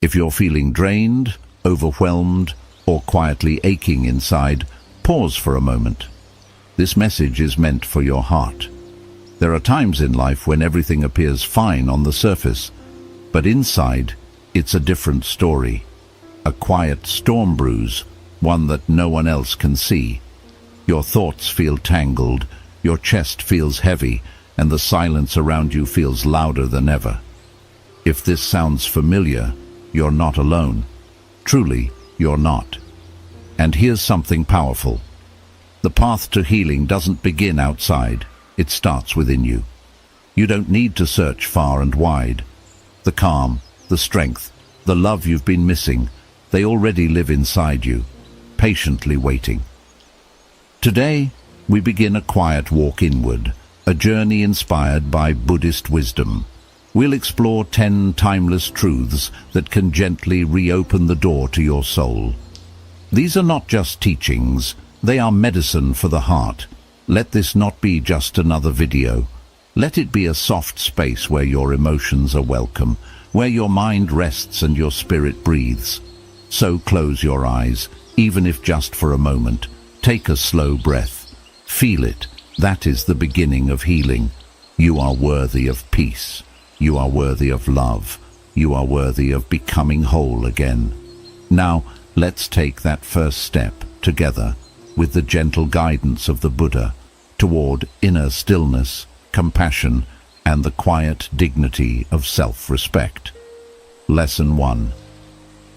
If you're feeling drained, overwhelmed, or quietly aching inside, pause for a moment. This message is meant for your heart. There are times in life when everything appears fine on the surface, but inside, it's a different story. A quiet storm brews, one that no one else can see. Your thoughts feel tangled, your chest feels heavy, and the silence around you feels louder than ever. If this sounds familiar, you're not alone. Truly, you're not. And here's something powerful. The path to healing doesn't begin outside, it starts within you. You don't need to search far and wide. The calm, the strength, the love you've been missing, they already live inside you, patiently waiting. Today, we begin a quiet walk inward, a journey inspired by Buddhist wisdom. We'll explore 10 timeless truths that can gently reopen the door to your soul. These are not just teachings, they are medicine for the heart. Let this not be just another video. Let it be a soft space where your emotions are welcome, where your mind rests and your spirit breathes. So close your eyes, even if just for a moment. Take a slow breath. Feel it. That is the beginning of healing. You are worthy of peace. You are worthy of love. You are worthy of becoming whole again. Now, let's take that first step together with the gentle guidance of the Buddha toward inner stillness, compassion, and the quiet dignity of self-respect. Lesson 1.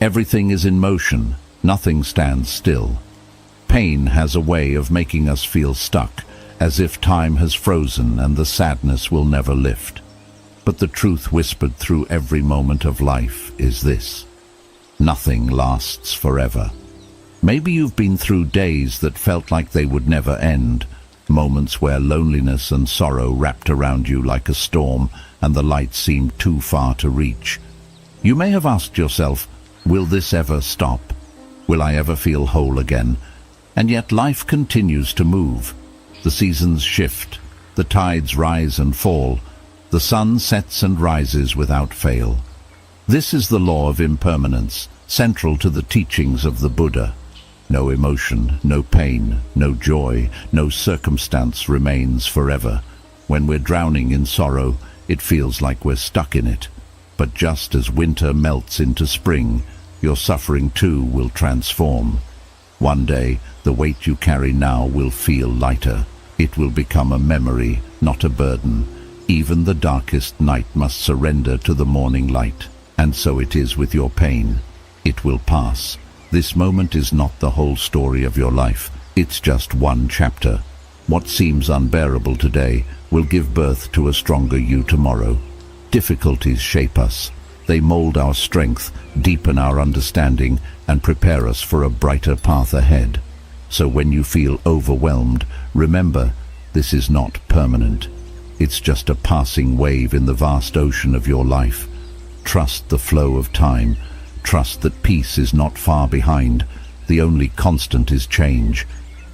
Everything is in motion, nothing stands still. Pain has a way of making us feel stuck, as if time has frozen and the sadness will never lift. But the truth whispered through every moment of life is this: nothing lasts forever. Maybe you've been through days that felt like they would never end, moments where loneliness and sorrow wrapped around you like a storm and the light seemed too far to reach. You may have asked yourself, will this ever stop? Will I ever feel whole again? And yet life continues to move. The seasons shift, the tides rise and fall, the sun sets and rises without fail. This is the law of impermanence, central to the teachings of the Buddha. No emotion, no pain, no joy, no circumstance remains forever. When we're drowning in sorrow, it feels like we're stuck in it. But just as winter melts into spring, your suffering too will transform. One day, the weight you carry now will feel lighter. It will become a memory, not a burden. Even the darkest night must surrender to the morning light. And so it is with your pain. It will pass. This moment is not the whole story of your life. It's just one chapter. What seems unbearable today will give birth to a stronger you tomorrow. Difficulties shape us. They mold our strength, deepen our understanding, and prepare us for a brighter path ahead. So when you feel overwhelmed, remember, this is not permanent. It's just a passing wave in the vast ocean of your life. Trust the flow of time. Trust that peace is not far behind. The only constant is change.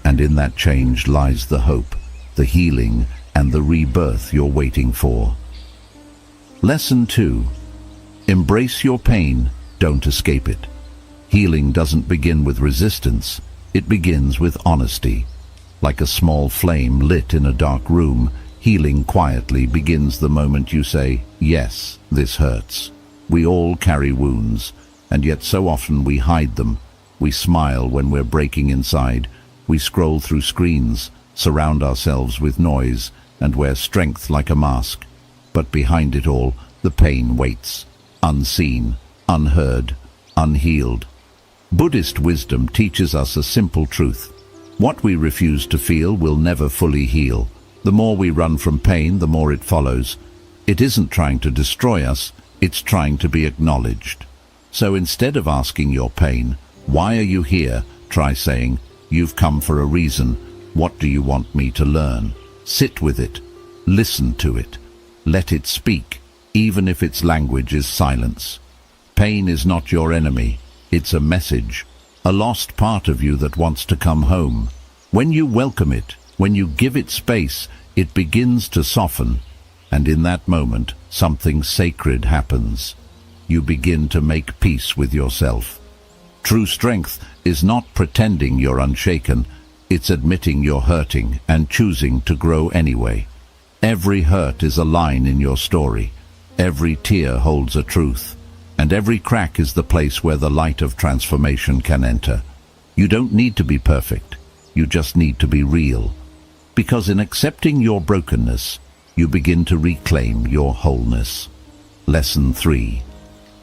And in that change lies the hope, the healing, and the rebirth you're waiting for. Lesson 2. Embrace your pain, don't escape it. Healing doesn't begin with resistance, it begins with honesty. Like a small flame lit in a dark room, healing quietly begins the moment you say, yes, this hurts. We all carry wounds, and yet so often we hide them. We smile when we're breaking inside. We scroll through screens, surround ourselves with noise, and wear strength like a mask. But behind it all, the pain waits, unseen, unheard, unhealed. Buddhist wisdom teaches us a simple truth. What we refuse to feel will never fully heal. The more we run from pain, the more it follows. It isn't trying to destroy us, it's trying to be acknowledged. So instead of asking your pain, why are you here? Try saying, you've come for a reason. What do you want me to learn? Sit with it. Listen to it. Let it speak, even if its language is silence. Pain is not your enemy. It's a message, a lost part of you that wants to come home. When you welcome it, when you give it space, it begins to soften, and in that moment, something sacred happens. you begin to make peace with yourself. True strength is not pretending you're unshaken, it's admitting you're hurting and choosing to grow anyway. Every hurt is a line in your story. Every tear holds a truth. And every crack is the place where the light of transformation can enter. You don't need to be perfect. You just need to be real. Because in accepting your brokenness, you begin to reclaim your wholeness. Lesson 3.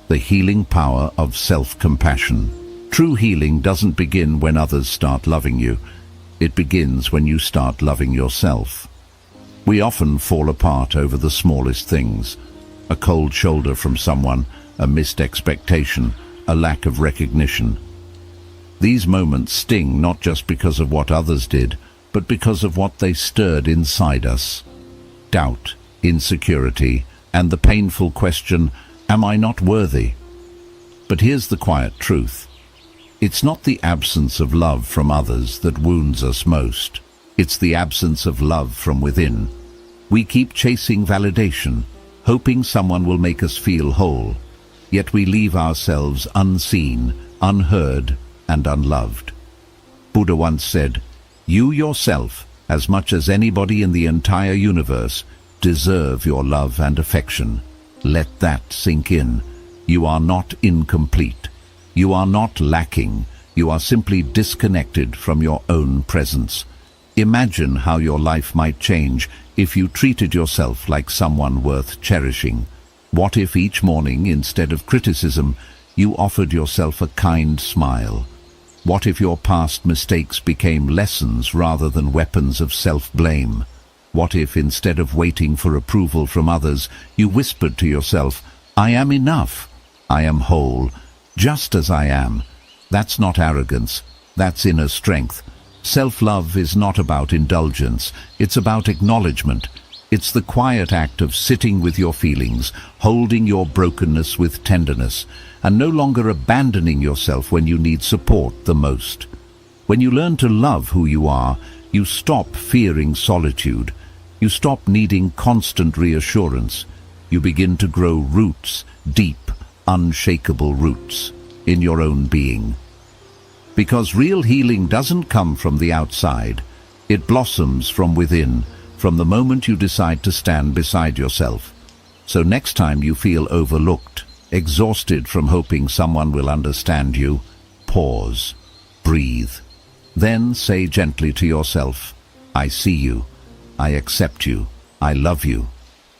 The healing power of self-compassion. True healing doesn't begin when others start loving you. It begins when you start loving yourself. We often fall apart over the smallest things. A cold shoulder from someone, a missed expectation, a lack of recognition. These moments sting not just because of what others did, but because of what they stirred inside us. Doubt, insecurity, and the painful question, am I not worthy? But here's the quiet truth. It's not the absence of love from others that wounds us most. It's the absence of love from within. We keep chasing validation, hoping someone will make us feel whole. Yet we leave ourselves unseen, unheard, and unloved. Buddha once said, "You yourself, as much as anybody in the entire universe, deserve your love and affection." Let that sink in. You are not incomplete. You are not lacking. You are simply disconnected from your own presence. Imagine how your life might change if you treated yourself like someone worth cherishing. What if each morning, instead of criticism, you offered yourself a kind smile? What if your past mistakes became lessons rather than weapons of self-blame? What if, instead of waiting for approval from others, you whispered to yourself, "I am enough. I am whole, just as I am." That's not arrogance. That's inner strength. Self-love is not about indulgence. It's about acknowledgement. It's the quiet act of sitting with your feelings, holding your brokenness with tenderness, and no longer abandoning yourself when you need support the most. When you learn to love who you are, you stop fearing solitude. You stop needing constant reassurance. You begin to grow roots, deep, unshakable roots, in your own being. Because real healing doesn't come from the outside. It blossoms from within, from the moment you decide to stand beside yourself. So next time you feel overlooked, exhausted from hoping someone will understand you, pause, breathe. Then say gently to yourself, "I see you, I accept you, I love you."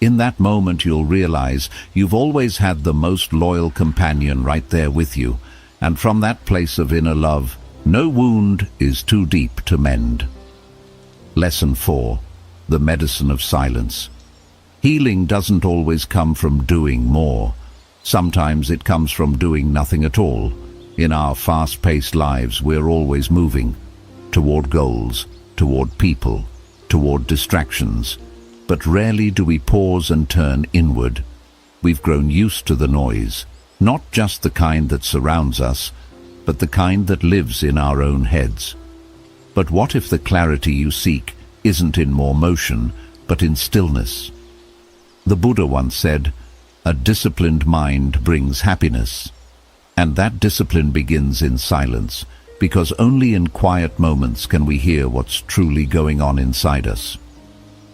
In that moment you'll realize you've always had the most loyal companion right there with you, and from that place of inner love, no wound is too deep to mend. Lesson 4. The medicine of silence. Healing doesn't always come from doing more. Sometimes it comes from doing nothing at all. In our fast-paced lives, we're always moving toward goals, toward people, toward distractions. But rarely do we pause and turn inward. We've grown used to the noise, not just the kind that surrounds us, but the kind that lives in our own heads. But what if the clarity you seek isn't in more motion, but in stillness? The Buddha once said, "A disciplined mind brings happiness." And that discipline begins in silence, because only in quiet moments can we hear what's truly going on inside us.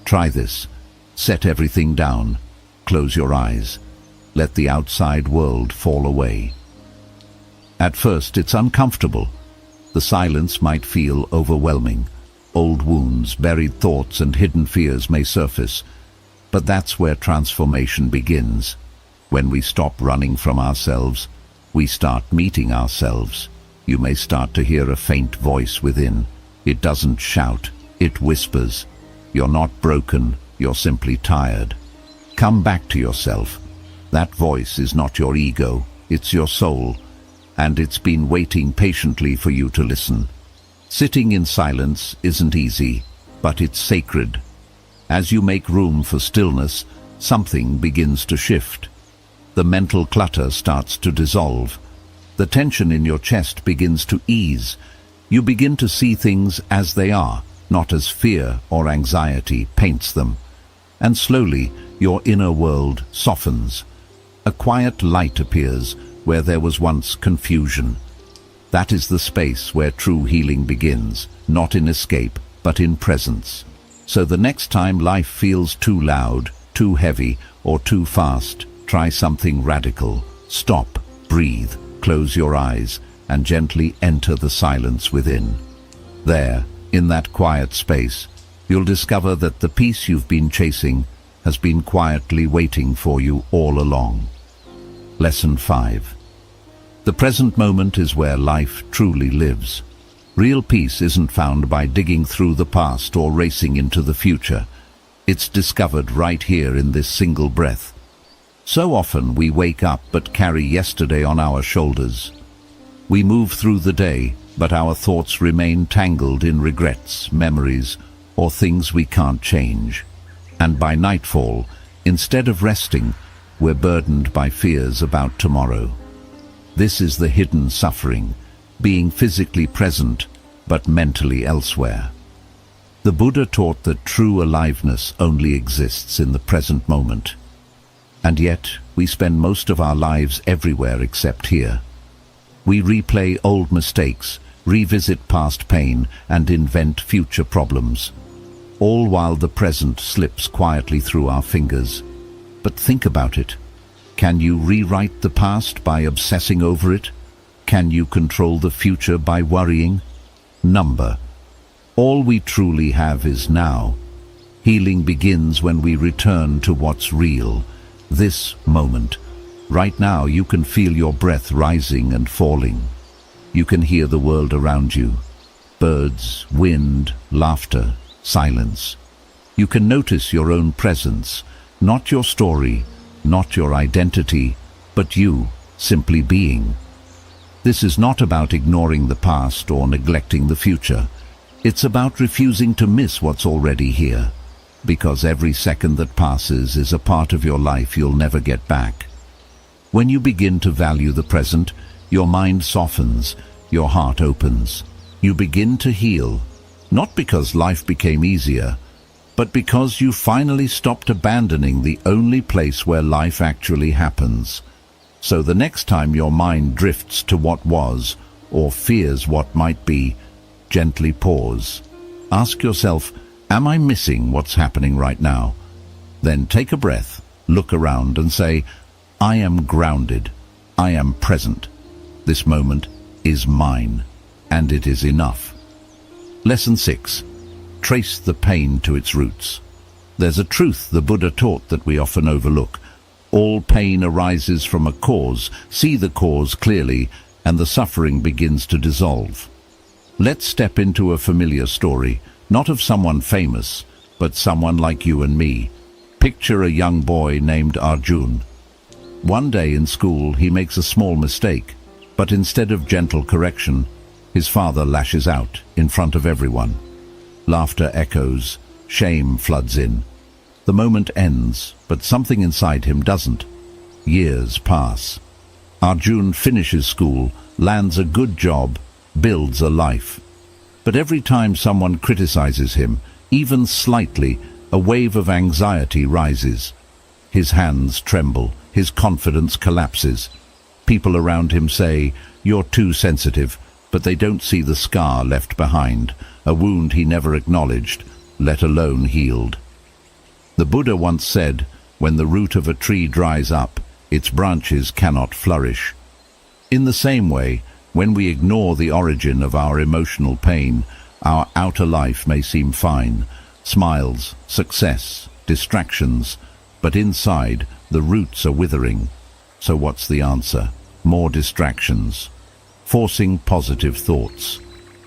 Try this. Set everything down. Close your eyes. Let the outside world fall away. At first, it's uncomfortable. The silence might feel overwhelming. Old wounds, buried thoughts, and hidden fears may surface. But that's where transformation begins. When we stop running from ourselves, we start meeting ourselves. You may start to hear a faint voice within. It doesn't shout, it whispers. You're not broken, you're simply tired. Come back to yourself. That voice is not your ego, it's your soul, and it's been waiting patiently for you to listen. Sitting in silence isn't easy, but it's sacred. As you make room for stillness, something begins to shift. The mental clutter starts to dissolve. The tension in your chest begins to ease. You begin to see things as they are, not as fear or anxiety paints them. And slowly, your inner world softens. A quiet light appears where there was once confusion. That is the space where true healing begins, not in escape, but in presence. So the next time life feels too loud, too heavy, or too fast, try something radical. Stop, breathe, close your eyes, and gently enter the silence within. There, in that quiet space, you'll discover that the peace you've been chasing has been quietly waiting for you all along. Lesson 5. The present moment is where life truly lives. Real peace isn't found by digging through the past or racing into the future. It's discovered right here in this single breath. So often we wake up but carry yesterday on our shoulders. We move through the day, but our thoughts remain tangled in regrets, memories, or things we can't change. And by nightfall, instead of resting, we're burdened by fears about tomorrow. This is the hidden suffering, being physically present but mentally elsewhere. The Buddha taught that true aliveness only exists in the present moment. And yet, we spend most of our lives everywhere except here. We replay old mistakes, revisit past pain, and invent future problems, all while the present slips quietly through our fingers. But think about it. Can you rewrite the past by obsessing over it? Can you control the future by worrying? Number. All we truly have is now. Healing begins when we return to what's real, this moment. Right now you can feel your breath rising and falling. You can hear the world around you. Birds, wind, laughter, silence. You can notice your own presence, not your story, not your identity, but you, simply being. This is not about ignoring the past or neglecting the future. It's about refusing to miss what's already here, because every second that passes is a part of your life you'll never get back. When you begin to value the present, your mind softens, your heart opens. You begin to heal, not because life became easier, but because you finally stopped abandoning the only place where life actually happens. So the next time your mind drifts to what was, or fears what might be, gently pause. Ask yourself, am I missing what's happening right now? Then take a breath, look around and say, I am grounded, I am present. This moment is mine, and it is enough. Lesson 6. Trace the pain to its roots. There's a truth the Buddha taught that we often overlook. All pain arises from a cause. See the cause clearly, and the suffering begins to dissolve. Let's step into a familiar story, not of someone famous, but someone like you and me. Picture a young boy named Arjun. One day in school he makes a small mistake, but instead of gentle correction, his father lashes out in front of everyone. Laughter echoes, shame floods in. The moment ends, but something inside him doesn't. Years pass. Arjun finishes school, lands a good job, builds a life. But every time someone criticizes him, even slightly, a wave of anxiety rises. His hands tremble, his confidence collapses. People around him say, "You're too sensitive," but they don't see the scar left behind, a wound he never acknowledged, let alone healed. The Buddha once said, when the root of a tree dries up, its branches cannot flourish. In the same way, when we ignore the origin of our emotional pain, our outer life may seem fine, smiles, success, distractions, but inside, the roots are withering. So what's the answer? More distractions. Forcing positive thoughts.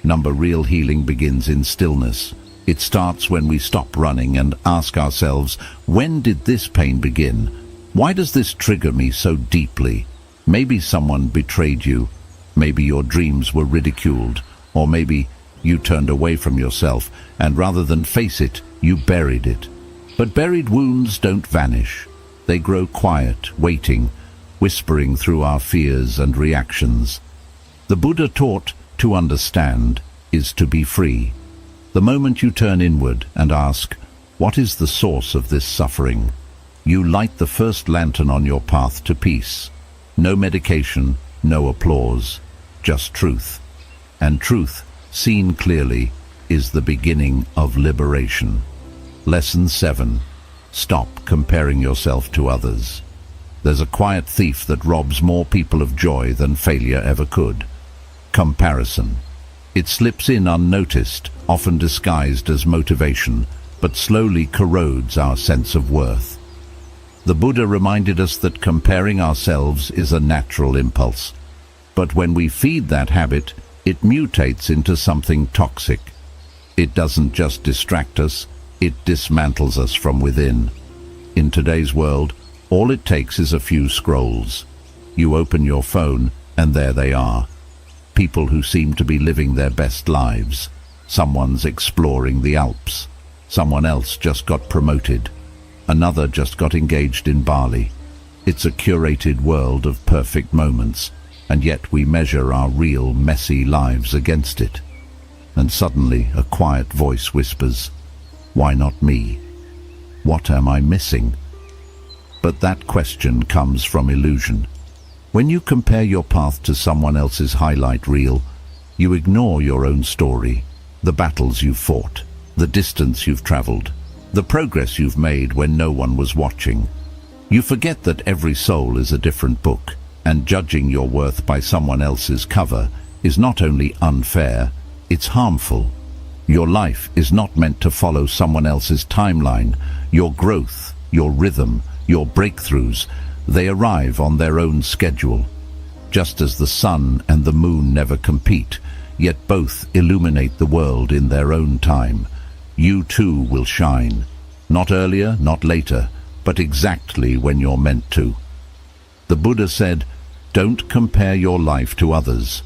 Real healing begins in stillness. It starts when we stop running and ask ourselves, when did this pain begin? Why does this trigger me so deeply? Maybe someone betrayed you. Maybe your dreams were ridiculed. Or maybe you turned away from yourself, and rather than face it, you buried it. But buried wounds don't vanish. They grow quiet, waiting, whispering through our fears and reactions. The Buddha taught, to understand is to be free. The moment you turn inward and ask, what is the source of this suffering? You light the first lantern on your path to peace. No medication, no applause, just truth. And truth, seen clearly, is the beginning of liberation. Lesson 7. Stop comparing yourself to others. There's a quiet thief that robs more people of joy than failure ever could. Comparison. It slips in unnoticed, often disguised as motivation, but slowly corrodes our sense of worth. The Buddha reminded us that comparing ourselves is a natural impulse. But when we feed that habit, it mutates into something toxic. It doesn't just distract us, it dismantles us from within. In today's world, all it takes is a few scrolls. You open your phone, and there they are. People who seem to be living their best lives. Someone's exploring the Alps. Someone else just got promoted. Another just got engaged in Bali. It's a curated world of perfect moments, and yet we measure our real, messy lives against it. And suddenly a quiet voice whispers, "Why not me? What am I missing?" But that question comes from illusion. When you compare your path to someone else's highlight reel, you ignore your own story, the battles you've fought, the distance you've traveled, the progress you've made when no one was watching. You forget that every soul is a different book, and judging your worth by someone else's cover is not only unfair, it's harmful. Your life is not meant to follow someone else's timeline. Your growth, your rhythm, your breakthroughs, they arrive on their own schedule. Just as the sun and the moon never compete, yet both illuminate the world in their own time, you too will shine. Not earlier, not later, but exactly when you're meant to. The Buddha said, "Don't compare your life to others."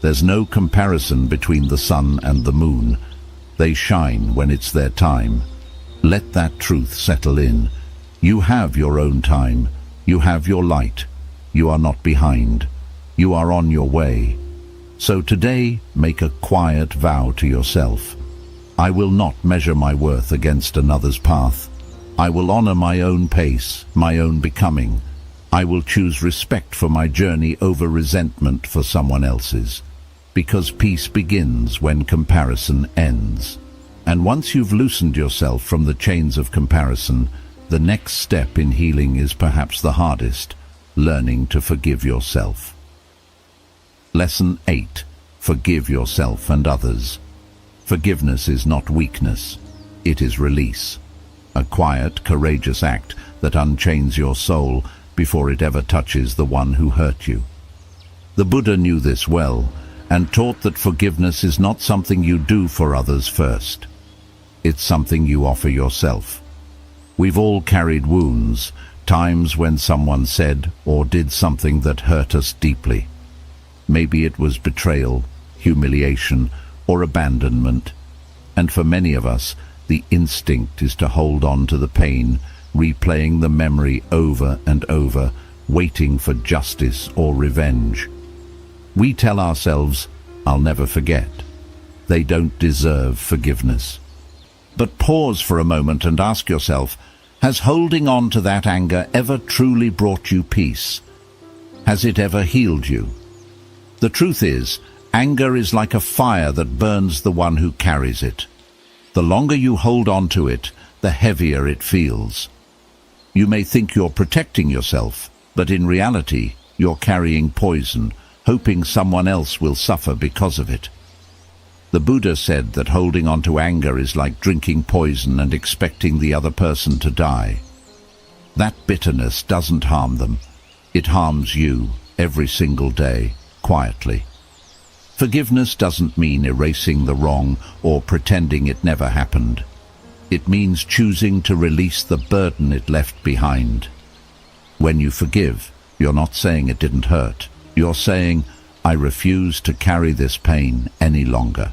There's no comparison between the sun and the moon. They shine when it's their time. Let that truth settle in. You have your own time. You have your light. You are not behind. You are on your way. So today, make a quiet vow to yourself. I will not measure my worth against another's path. I will honor my own pace, my own becoming. I will choose respect for my journey over resentment for someone else's. Because peace begins when comparison ends. And once you've loosened yourself from the chains of comparison, the next step in healing is perhaps the hardest, learning to forgive yourself. Lesson 8. Forgive yourself and others. Forgiveness is not weakness, it is release. A quiet, courageous act that unchains your soul before it ever touches the one who hurt you. The Buddha knew this well, and taught that forgiveness is not something you do for others first. It's something you offer yourself. We've all carried wounds, times when someone said or did something that hurt us deeply. Maybe it was betrayal, humiliation, or abandonment. And for many of us, the instinct is to hold on to the pain, replaying the memory over and over, waiting for justice or revenge. We tell ourselves, "I'll never forget." They don't deserve forgiveness. But pause for a moment and ask yourself, has holding on to that anger ever truly brought you peace? Has it ever healed you? The truth is, anger is like a fire that burns the one who carries it. The longer you hold on to it, the heavier it feels. You may think you're protecting yourself, but in reality, you're carrying poison, hoping someone else will suffer because of it. The Buddha said that holding on to anger is like drinking poison and expecting the other person to die. That bitterness doesn't harm them. It harms you every single day, quietly. Forgiveness doesn't mean erasing the wrong or pretending it never happened. It means choosing to release the burden it left behind. When you forgive, you're not saying it didn't hurt. You're saying, "I refuse to carry this pain any longer."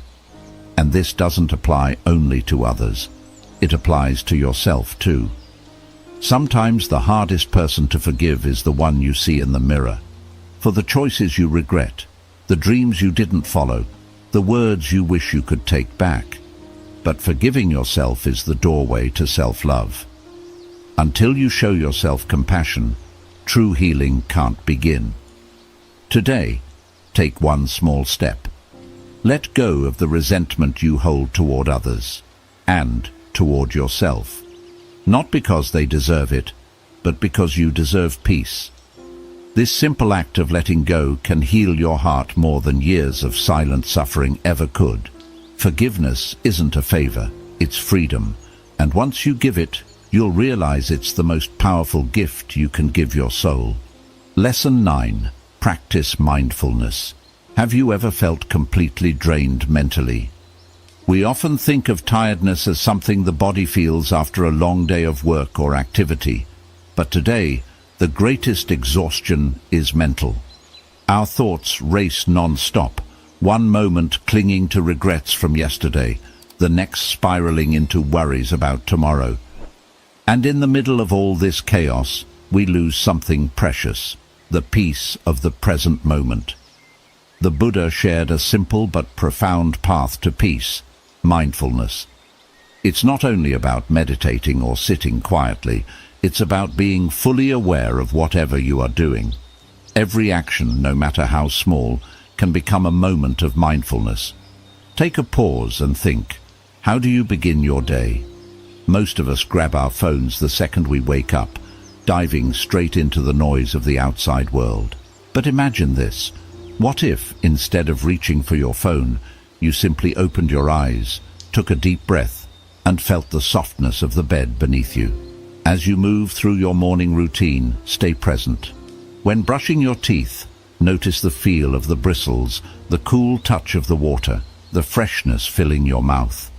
And this doesn't apply only to others. It applies to yourself too. Sometimes the hardest person to forgive is the one you see in the mirror. For the choices you regret, the dreams you didn't follow, the words you wish you could take back. But forgiving yourself is the doorway to self-love. Until you show yourself compassion, true healing can't begin. Today, take one small step. Let go of the resentment you hold toward others and toward yourself. Not because they deserve it, but because you deserve peace. This simple act of letting go can heal your heart more than years of silent suffering ever could. Forgiveness isn't a favor, it's freedom. And once you give it, you'll realize it's the most powerful gift you can give your soul. Lesson 9. Practice mindfulness. Have you ever felt completely drained mentally? We often think of tiredness as something the body feels after a long day of work or activity. But today, the greatest exhaustion is mental. Our thoughts race non-stop, one moment clinging to regrets from yesterday, the next spiraling into worries about tomorrow. And in the middle of all this chaos, we lose something precious, the peace of the present moment. The Buddha shared a simple but profound path to peace, mindfulness. It's not only about meditating or sitting quietly, it's about being fully aware of whatever you are doing. Every action, no matter how small, can become a moment of mindfulness. Take a pause and think, how do you begin your day? Most of us grab our phones the second we wake up, diving straight into the noise of the outside world. But imagine this. What if, instead of reaching for your phone, you simply opened your eyes, took a deep breath, and felt the softness of the bed beneath you? As you move through your morning routine, stay present. When brushing your teeth, notice the feel of the bristles, the cool touch of the water, the freshness filling your mouth.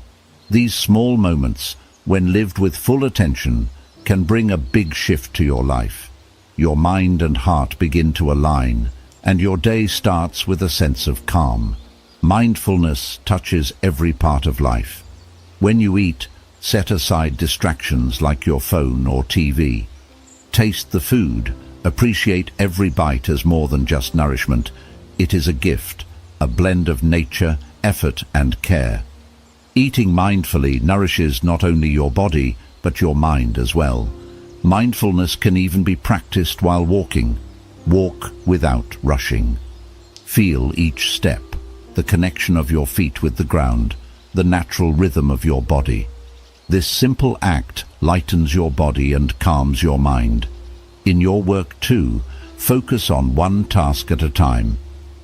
These small moments, when lived with full attention, can bring a big shift to your life. Your mind and heart begin to align, and your day starts with a sense of calm. Mindfulness touches every part of life. When you eat, set aside distractions like your phone or TV. Taste the food, appreciate every bite as more than just nourishment. It is a gift, a blend of nature, effort, and care. Eating mindfully nourishes not only your body, but your mind as well. Mindfulness can even be practiced while walking. Walk without rushing. Feel each step, the connection of your feet with the ground, the natural rhythm of your body. This simple act lightens your body and calms your mind. In your work too, focus on one task at a time.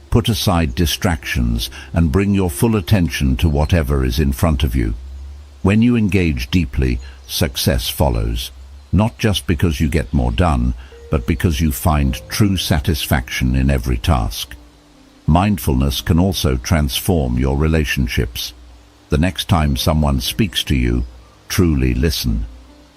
Put aside distractions and bring your full attention to whatever is in front of you. When you engage deeply, success follows, not just because you get more done, but because you find true satisfaction in every task. Mindfulness can also transform your relationships. The next time someone speaks to you, truly listen.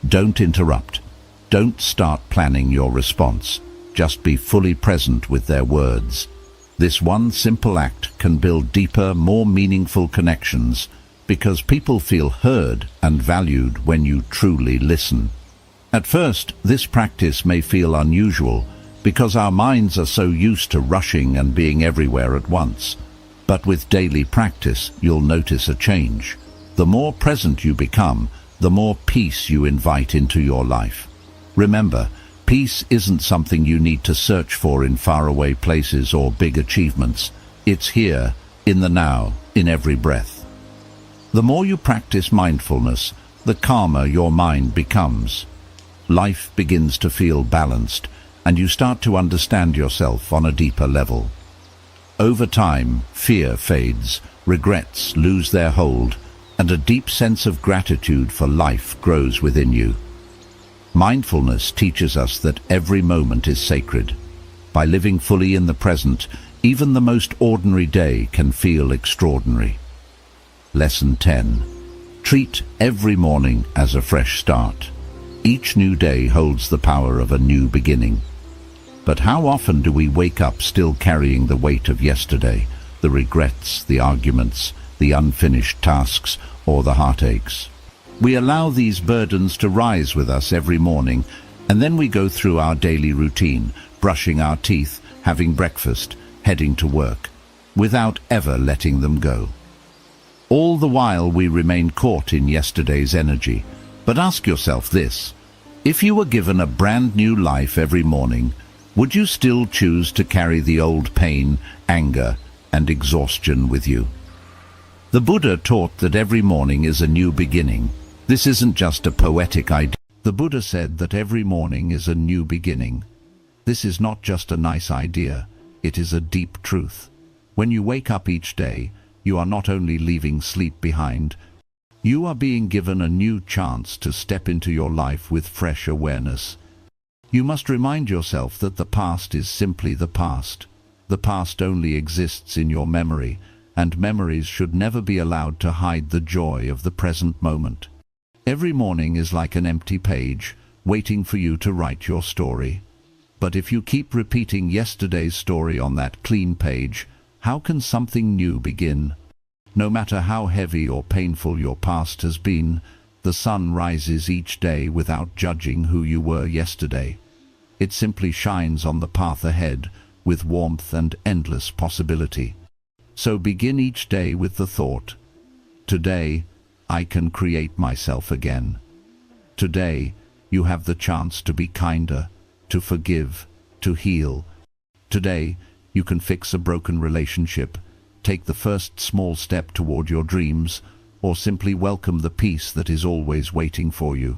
Don't interrupt. Don't start planning your response. Just be fully present with their words. This one simple act can build deeper, more meaningful connections because people feel heard and valued when you truly listen. At first, this practice may feel unusual because our minds are so used to rushing and being everywhere at once. But with daily practice, you'll notice a change. The more present you become, the more peace you invite into your life. Remember, peace isn't something you need to search for in faraway places or big achievements. It's here, in the now, in every breath. The more you practice mindfulness, the calmer your mind becomes. Life begins to feel balanced, and you start to understand yourself on a deeper level. Over time, fear fades, regrets lose their hold, and a deep sense of gratitude for life grows within you. Mindfulness teaches us that every moment is sacred. By living fully in the present, even the most ordinary day can feel extraordinary. Lesson 10. Treat every morning as a fresh start. Each new day holds the power of a new beginning. But how often do we wake up still carrying the weight of yesterday, the regrets, the arguments, the unfinished tasks, or the heartaches? We allow these burdens to rise with us every morning, and then we go through our daily routine, brushing our teeth, having breakfast, heading to work, without ever letting them go. All the while we remain caught in yesterday's energy. But ask yourself this: If you were given a brand new life every morning, would you still choose to carry the old pain, anger, and exhaustion with you? The Buddha taught that every morning is a new beginning. This isn't just a poetic idea. The Buddha said that every morning is a new beginning. This is not just a nice idea, it is a deep truth. When you wake up each day, you are not only leaving sleep behind, you are being given a new chance to step into your life with fresh awareness. You must remind yourself that the past is simply the past. The past only exists in your memory, and memories should never be allowed to hide the joy of the present moment. Every morning is like an empty page, waiting for you to write your story. But if you keep repeating yesterday's story on that clean page, how can something new begin? No matter how heavy or painful your past has been, the sun rises each day without judging who you were yesterday. It simply shines on the path ahead with warmth and endless possibility. So begin each day with the thought, today, I can create myself again. Today, you have the chance to be kinder, to forgive, to heal. Today, you can fix a broken relationship, take the first small step toward your dreams, or simply welcome the peace that is always waiting for you.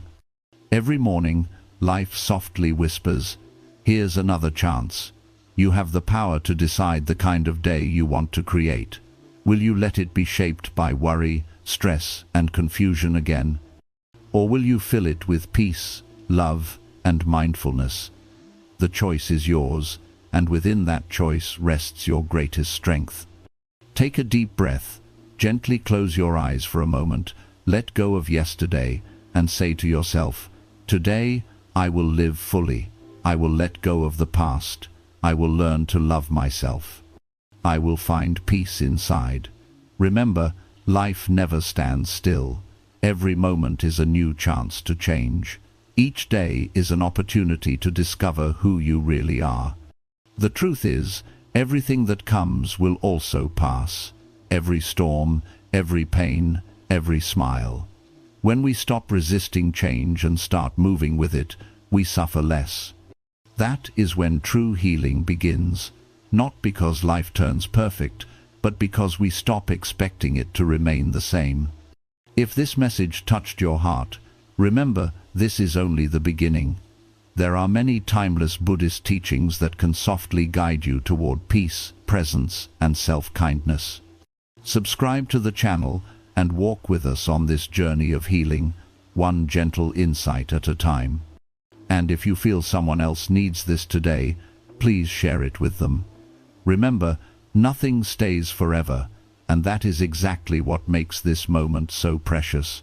Every morning, life softly whispers, here's another chance. You have the power to decide the kind of day you want to create. Will you let it be shaped by worry, stress, and confusion again? Or will you fill it with peace, love, and mindfulness? The choice is yours, and within that choice rests your greatest strength. Take a deep breath, gently close your eyes for a moment, let go of yesterday, and say to yourself, today I will live fully. I will let go of the past. I will learn to love myself. I will find peace inside. Remember, life never stands still. Every moment is a new chance to change. Each day is an opportunity to discover who you really are. The truth is, everything that comes will also pass. Every storm, every pain, every smile. When we stop resisting change and start moving with it, we suffer less. That is when true healing begins, not because life turns perfect, but because we stop expecting it to remain the same. If this message touched your heart, remember, this is only the beginning. There are many timeless Buddhist teachings that can softly guide you toward peace, presence, and self-kindness. Subscribe to the channel and walk with us on this journey of healing, one gentle insight at a time. And if you feel someone else needs this today, please share it with them. Remember, nothing stays forever, and that is exactly what makes this moment so precious.